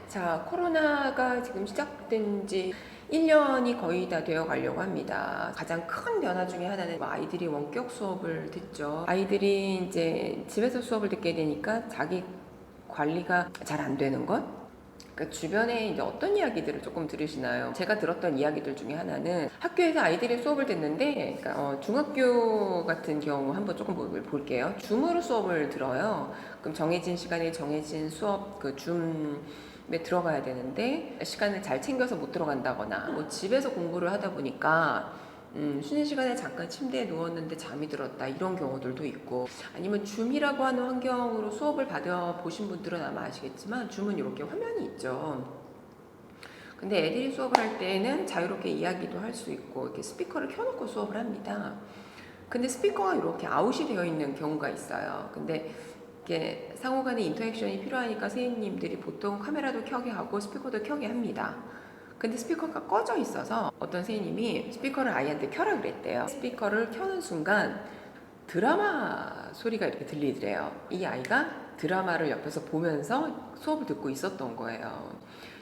자, 코로나가 지금 시작된 지 1년이 거의 다 되어 가려고 합니다. 가장 큰 변화 중에 하나는 아이들이 원격 수업을 듣죠. 아이들이 이제 집에서 수업을 듣게 되니까 자기 관리가 잘 안 되는 것? 그러니까 주변에 이제 어떤 이야기들을 조금 들으시나요? 제가 들었던 이야기들 중에 하나는 학교에서 아이들이 수업을 듣는데, 그러니까 중학교 같은 경우 한번 조금 볼게요. 줌으로 수업을 들어요. 그럼 정해진 시간에 정해진 수업 줌에 들어가야 되는데 시간을 잘 챙겨서 못 들어간다거나 뭐 집에서 공부를 하다 보니까 쉬는 시간에 잠깐 침대에 누웠는데 잠이 들었다 이런 경우들도 있고, 아니면 줌이라고 하는 환경으로 수업을 받아 보신 분들은 아마 아시겠지만 줌은 이렇게 화면이 있죠. 근데 애들이 수업을 할 때는 자유롭게 이야기도 할 수 있고 이렇게 스피커를 켜놓고 수업을 합니다. 근데 스피커가 이렇게 아웃이 되어 있는 경우가 있어요. 근데 이게 상호간의 인터랙션이 필요하니까 선생님들이 보통 카메라도 켜게 하고 스피커도 켜게 합니다. 근데 스피커가 꺼져 있어서 어떤 선생님이 스피커를 아이한테 켜라 그랬대요. 스피커를 켜는 순간 드라마 소리가 이렇게 들리더래요. 이 아이가 드라마를 옆에서 보면서 수업을 듣고 있었던 거예요.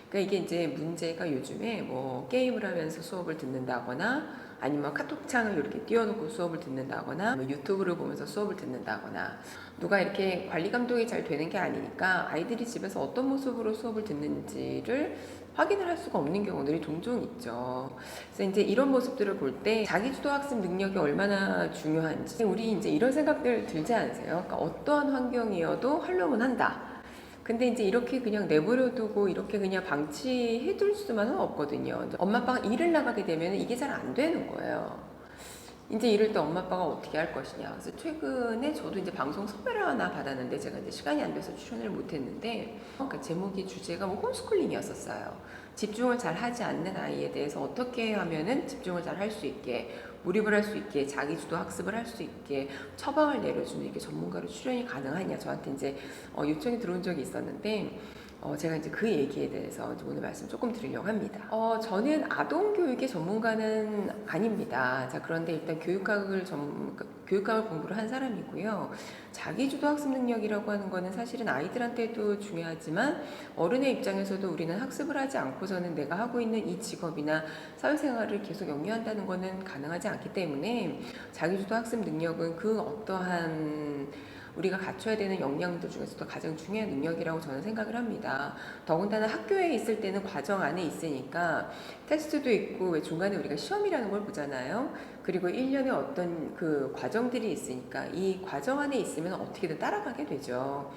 그러니까 이게 이제 문제가 요즘에 뭐 게임을 하면서 수업을 듣는다거나 아니면 카톡창을 이렇게 띄워놓고 수업을 듣는다거나 뭐 유튜브를 보면서 수업을 듣는다거나 누가 이렇게 관리 감독이 잘 되는 게 아니니까 아이들이 집에서 어떤 모습으로 수업을 듣는지를 확인을 할 수가 없는 경우들이 종종 있죠. 그래서 이제 이런 모습들을 볼 때 자기주도 학습 능력이 얼마나 중요한지 우리 이제 이런 생각들 들지 않으세요? 그러니까 어떠한 환경이어도 활용은 한다. 근데 이제 이렇게 그냥 내버려 두고 이렇게 그냥 방치해 둘 수만은 없거든요. 엄마 아빠가 일을 나가게 되면 이게 잘 안 되는 거예요. 이제 이럴 때 엄마 아빠가 어떻게 할 것이냐. 그래서 최근에 저도 이제 방송 섭외를 하나 받았는데 제가 이제 시간이 안 돼서 출연을 못 했는데 그 제목이 주제가 뭐 홈스쿨링이었었어요. 집중을 잘 하지 않는 아이에 대해서 어떻게 하면은 집중을 잘 할 수 있게, 몰입을 할 수 있게, 자기주도 학습을 할 수 있게 처방을 내려주는 이렇게 전문가로 출연이 가능하냐 저한테 이제 요청이 들어온 적이 있었는데 제가 이제 그 얘기에 대해서 이제 오늘 말씀 조금 드리려고 합니다. 저는 아동 교육의 전문가는 아닙니다. 자, 그런데 일단 교육학을 공부를 한 사람이고요. 자기주도 학습 능력이라고 하는 거는 사실은 아이들한테도 중요하지만 어른의 입장에서도 우리는 학습을 하지 않고서는 내가 하고 있는 이 직업이나 사회생활을 계속 영위한다는 거는 가능하지 않기 때문에 자기주도 학습 능력은 그 어떠한 우리가 갖춰야 되는 역량들 중에서도 가장 중요한 능력이라고 저는 생각을 합니다. 더군다나 학교에 있을 때는 과정 안에 있으니까 테스트도 있고 왜 중간에 우리가 시험이라는 걸 보잖아요. 그리고 1년에 어떤 그 과정들이 있으니까 이 과정 안에 있으면 어떻게든 따라가게 되죠.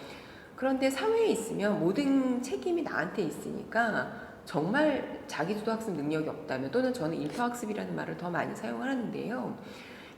그런데 사회에 있으면 모든 책임이 나한테 있으니까 정말 자기주도 학습 능력이 없다면, 또는 저는 일터학습이라는 말을 더 많이 사용을 하는데요.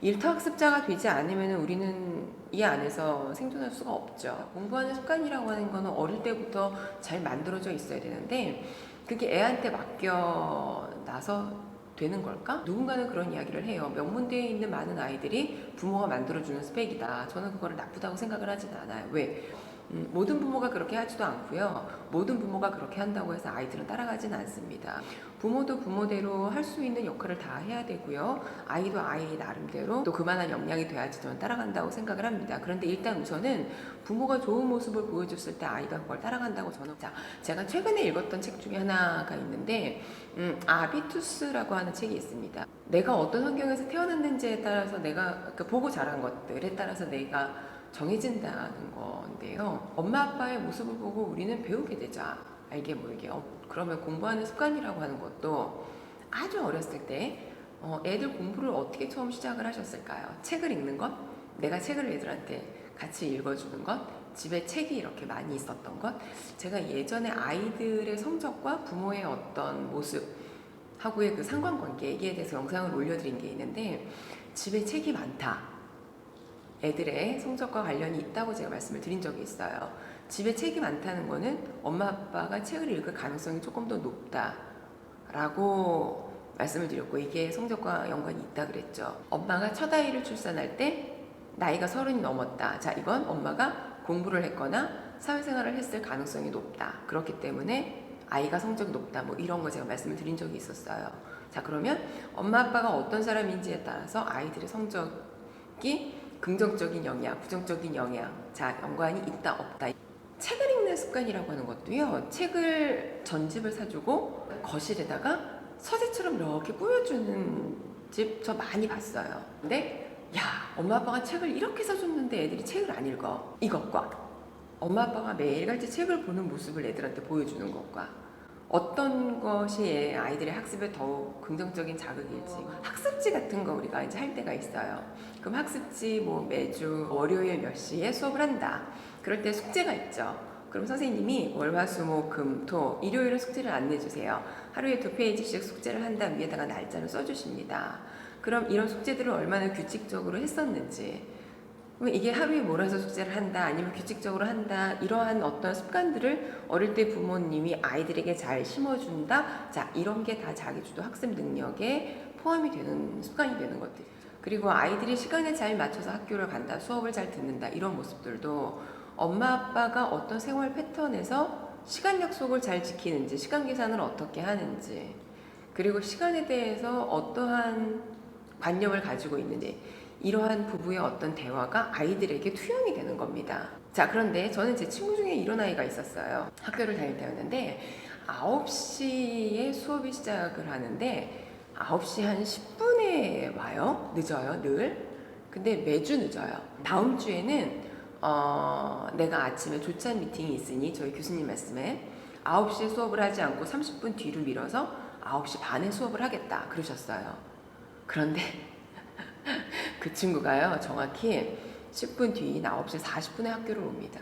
일터학습자가 되지 않으면 우리는 이 안에서 생존할 수가 없죠. 공부하는 습관이라고 하는 거는 어릴 때부터 잘 만들어져 있어야 되는데 그게 애한테 맡겨놔서 되는 걸까? 누군가는 그런 이야기를 해요. 명문대에 있는 많은 아이들이 부모가 만들어주는 스펙이다. 저는 그거를 나쁘다고 생각을 하지는 않아요. 왜? 모든 부모가 그렇게 하지도 않고요. 모든 부모가 그렇게 한다고 해서 아이들은 따라가지는 않습니다. 부모도 부모대로 할 수 있는 역할을 다 해야 되고요. 아이도 아이 나름대로 또 그만한 역량이 돼야지 저는 따라간다고 생각을 합니다. 그런데 일단 우선은 부모가 좋은 모습을 보여줬을 때 아이가 그걸 따라간다고 저는. 자, 제가 최근에 읽었던 책 중에 하나가 있는데 아비투스라고 하는 책이 있습니다. 내가 어떤 환경에서 태어났는지에 따라서 내가 그러니까 보고 자란 것들에 따라서 내가 정해진다는 건데요. 엄마 아빠의 모습을 보고 우리는 배우게 되자. 알게 모르게. 그러면 공부하는 습관이라고 하는 것도 아주 어렸을 때 애들 공부를 어떻게 처음 시작을 하셨을까요? 책을 읽는 것? 내가 책을 애들한테 같이 읽어주는 것? 집에 책이 이렇게 많이 있었던 것? 제가 예전에 아이들의 성적과 부모의 어떤 모습 하고의 그 상관관계에 대해서 영상을 올려드린 게 있는데, 집에 책이 많다. 애들의 성적과 관련이 있다고 제가 말씀을 드린 적이 있어요. 집에 책이 많다는 거는 엄마 아빠가 책을 읽을 가능성이 조금 더 높다라고 말씀을 드렸고, 이게 성적과 연관이 있다 그랬죠. 엄마가 첫 아이를 출산할 때 나이가 30이 넘었다. 자, 이건 엄마가 공부를 했거나 사회생활을 했을 가능성이 높다. 그렇기 때문에 아이가 성적이 높다. 뭐 이런 거 제가 말씀을 드린 적이 있었어요. 자, 그러면 엄마 아빠가 어떤 사람인지에 따라서 아이들의 성적이 긍정적인 영향, 부정적인 영향, 자, 연관이 있다 없다. 책을 읽는 있는 습관이라고 하는 것도요, 책을 전집을 사주고 거실에다가 서재처럼 이렇게 꾸며주는 집 저 많이 봤어요. 근데 야, 엄마 아빠가 책을 이렇게 사줬는데 애들이 책을 안 읽어. 이것과 엄마 아빠가 매일같이 책을 보는 모습을 애들한테 보여주는 것과 어떤 것이 아이들의 학습에 더욱 긍정적인 자극일지, 학습지 같은 거 우리가 이제 할 때가 있어요. 그럼 학습지 뭐 매주 월요일 몇 시에 수업을 한다. 그럴 때 숙제가 있죠. 그럼 선생님이 월화수목금토 일요일은 숙제를 안 내주세요. 하루에 2페이지씩 숙제를 한다 위에다가 날짜를 써주십니다. 그럼 이런 숙제들을 얼마나 규칙적으로 했었는지, 그럼 이게 하루에 몰아서 숙제를 한다, 아니면 규칙적으로 한다, 이러한 어떤 습관들을 어릴 때 부모님이 아이들에게 잘 심어준다. 자, 이런 게 다 자기주도 학습 능력에 포함이 되는 습관이 되는 것들이죠. 그리고 아이들이 시간에 잘 맞춰서 학교를 간다, 수업을 잘 듣는다, 이런 모습들도 엄마 아빠가 어떤 생활 패턴에서 시간 약속을 잘 지키는지, 시간 계산을 어떻게 하는지, 그리고 시간에 대해서 어떠한 관념을 가지고 있는지, 이러한 부부의 어떤 대화가 아이들에게 투영이 되는 겁니다. 자, 그런데 저는 제 친구 중에 이런 아이가 있었어요. 학교를 다닐 때였는데 9시에 수업이 시작을 하는데 9시 한 10분에 와요. 늦어요, 늘. 근데 매주 늦어요. 다음 주에는 내가 아침에 조찬 미팅이 있으니 저희 교수님 말씀에 9시에 수업을 하지 않고 30분 뒤로 미뤄서 9시 반에 수업을 하겠다 그러셨어요. 그런데 그 친구가요, 정확히 10분 뒤인 9시 40분에 학교를 옵니다.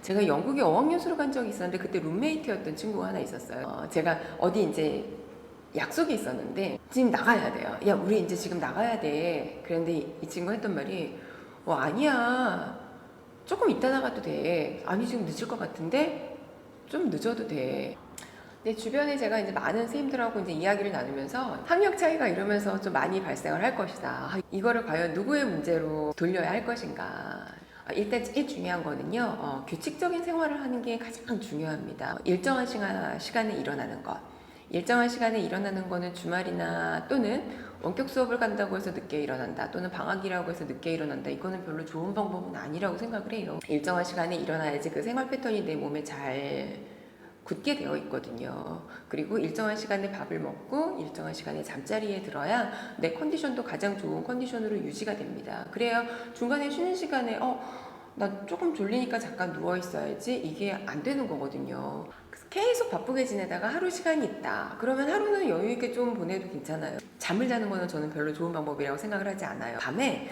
제가 영국에 어학연수를 간 적이 있었는데 그때 룸메이트였던 친구가 하나 있었어요. 제가 어디 이제 약속이 있었는데 지금 나가야 돼요. 야, 우리 이제 지금 나가야 돼. 그런데 이 친구가 했던 말이 아니야. 조금 이따 나가도 돼. 아니, 지금 늦을 것 같은데 좀 늦어도 돼. 내 주변에 제가 이제 많은 선생님들하고 이제 이야기를 나누면서 학력 차이가 이러면서 좀 많이 발생을 할 것이다. 이거를 과연 누구의 문제로 돌려야 할 것인가. 일단 제일 중요한 거는요, 규칙적인 생활을 하는 게 가장 중요합니다. 일정한 시간에 일어나는 것. 일정한 시간에 일어나는 거는 주말이나 또는 원격 수업을 간다고 해서 늦게 일어난다, 또는 방학이라고 해서 늦게 일어난다, 이거는 별로 좋은 방법은 아니라고 생각을 해요. 일정한 시간에 일어나야지 그 생활 패턴이 내 몸에 잘 굳게 되어 있거든요. 그리고 일정한 시간에 밥을 먹고 일정한 시간에 잠자리에 들어야 내 컨디션도 가장 좋은 컨디션으로 유지가 됩니다. 그래야 중간에 쉬는 시간에 나 조금 졸리니까 잠깐 누워 있어야지, 이게 안 되는 거거든요. 계속 바쁘게 지내다가 하루 시간이 있다, 그러면 하루는 여유 있게 좀 보내도 괜찮아요. 잠을 자는 거는 저는 별로 좋은 방법이라고 생각을 하지 않아요. 밤에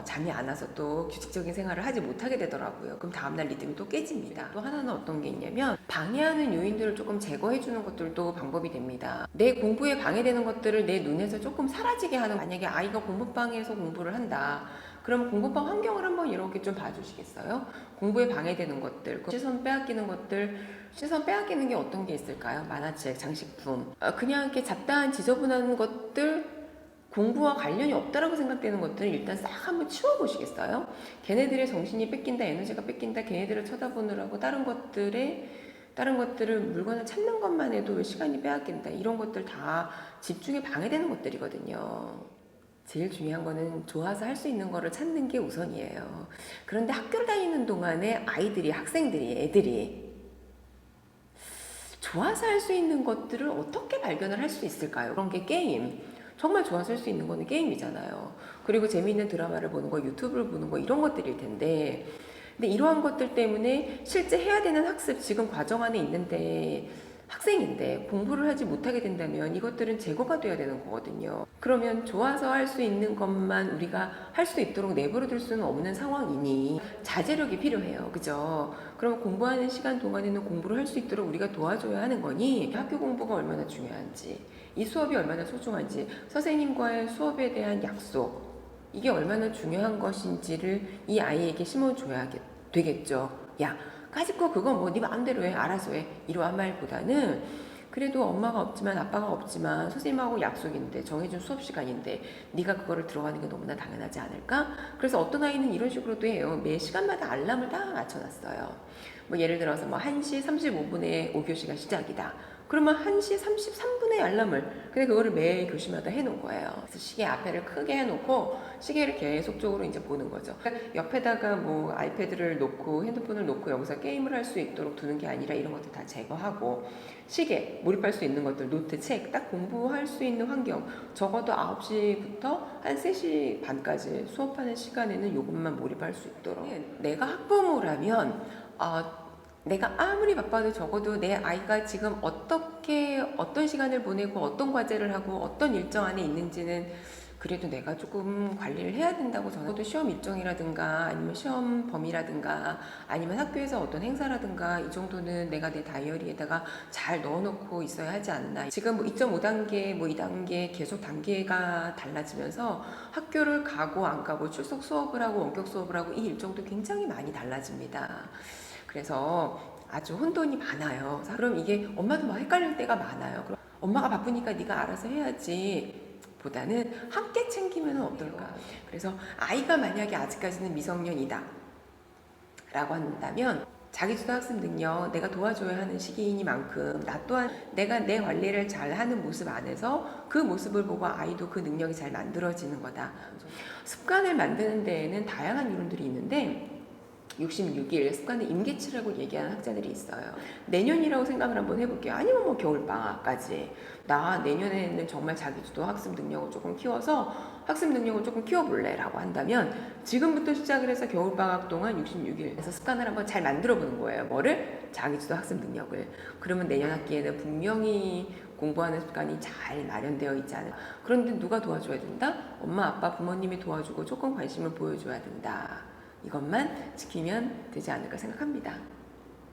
잠이 안 와서 또 규칙적인 생활을 하지 못하게 되더라고요. 그럼 다음날 리듬이 또 깨집니다. 또 하나는 어떤 게 있냐면, 방해하는 요인들을 조금 제거해 주는 것들도 방법이 됩니다. 내 공부에 방해되는 것들을 내 눈에서 조금 사라지게 하는, 만약에 아이가 공부방에서 공부를 한다, 그럼 공부방 환경을 한번 이렇게 좀 봐주시겠어요? 공부에 방해되는 것들, 시선 빼앗기는 것들, 시선 빼앗기는 게 어떤 게 있을까요? 만화책, 장식품, 그냥 이렇게 잡다한 지저분한 것들, 공부와 관련이 없다라고 생각되는 것들을 일단 싹 한번 치워보시겠어요? 걔네들의 정신이 뺏긴다, 에너지가 뺏긴다, 걔네들을 쳐다보느라고 다른 것들을 물건을 찾는 것만 해도 왜 시간이 빼앗긴다, 이런 것들 다 집중에 방해되는 것들이거든요. 제일 중요한 거는 좋아서 할 수 있는 거를 찾는 게 우선이에요. 그런데 학교를 다니는 동안에 애들이 좋아서 할 수 있는 것들을 어떻게 발견을 할 수 있을까요? 그런 게 게임. 정말 좋아서 할 수 있는 거는 게임이잖아요. 그리고 재미있는 드라마를 보는 거, 유튜브를 보는 거, 이런 것들일 텐데, 근데 이러한 것들 때문에 실제 해야 되는 학습, 지금 과정 안에 있는데 학생인데 공부를 하지 못하게 된다면 이것들은 제거가 돼야 되는 거거든요. 그러면 좋아서 할 수 있는 것만 우리가 할 수 있도록 내버려둘 수는 없는 상황이니 자제력이 필요해요. 그죠? 그럼 공부하는 시간 동안에는 공부를 할 수 있도록 우리가 도와줘야 하는 거니, 학교 공부가 얼마나 중요한지, 이 수업이 얼마나 소중한지, 선생님과의 수업에 대한 약속, 이게 얼마나 중요한 것인지를 이 아이에게 심어줘야 되겠죠. 야, 가질 거 그거 뭐 네 마음대로 해, 알아서 해, 이러한 말보다는 그래도 엄마가 없지만 아빠가 없지만 선생님하고 약속인데 정해준 수업 시간인데 네가 그거를 들어가는 게 너무나 당연하지 않을까? 그래서 어떤 아이는 이런 식으로도 해요. 매 시간마다 알람을 다 맞춰놨어요. 뭐 예를 들어서 뭐 1시 35분에 5교시가 시작이다. 그러면 1시 33분에 알람을. 근데 그거를 매 교시마다 해놓은 거예요. 그래서 시계 앞에를 크게 해놓고 시계를 계속적으로 이제 보는 거죠. 그러니까 옆에다가 뭐 아이패드를 놓고 핸드폰을 놓고 여기서 게임을 할 수 있도록 두는 게 아니라 이런 것들 다 제거하고 시계, 몰입할 수 있는 것들, 노트, 책, 딱 공부할 수 있는 환경. 적어도 9시부터 한 3시 반까지 수업하는 시간에는 이것만 몰입할 수 있도록. 내가 학부모라면 내가 아무리 바빠도 적어도 내 아이가 지금 어떤 시간을 보내고 어떤 과제를 하고 어떤 일정 안에 있는지는 그래도 내가 조금 관리를 해야 된다고 저는. 시험 일정이라든가 아니면 시험 범위라든가 아니면 학교에서 어떤 행사라든가 이 정도는 내가 내 다이어리에다가 잘 넣어놓고 있어야 하지 않나. 지금 뭐 2.5단계 뭐 2단계 계속 단계가 달라지면서 학교를 가고 안 가고 출석 수업을 하고 원격 수업을 하고 이 일정도 굉장히 많이 달라집니다. 그래서 아주 혼돈이 많아요. 그럼 이게 엄마도 막 헷갈릴 때가 많아요. 그럼 엄마가 바쁘니까 네가 알아서 해야지 보다는 함께 챙기면 어떨까. 그래서 아이가 만약에 아직까지는 미성년이다 라고 한다면 자기주도 학습 능력 내가 도와줘야 하는 시기이니만큼 나 또한 내가 내 관리를 잘 하는 모습 안에서 그 모습을 보고 아이도 그 능력이 잘 만들어지는 거다. 습관을 만드는 데에는 다양한 이론들이 있는데 66일 습관의 임계치라고 얘기하는 학자들이 있어요. 내년이라고 생각을 한번 해볼게요. 아니면 뭐 겨울방학까지. 나 내년에는 정말 자기주도 학습 능력을 조금 키워서 학습 능력을 조금 키워볼래 라고 한다면 지금부터 시작을 해서 겨울방학 동안 66일에서 습관을 한번 잘 만들어 보는 거예요. 뭐를? 자기주도 학습 능력을. 그러면 내년 학기에는 분명히 공부하는 습관이 잘 마련되어 있지 않을까. 그런데 누가 도와줘야 된다? 엄마, 아빠, 부모님이 도와주고 조금 관심을 보여줘야 된다. 이것만 지키면 되지 않을까 생각합니다.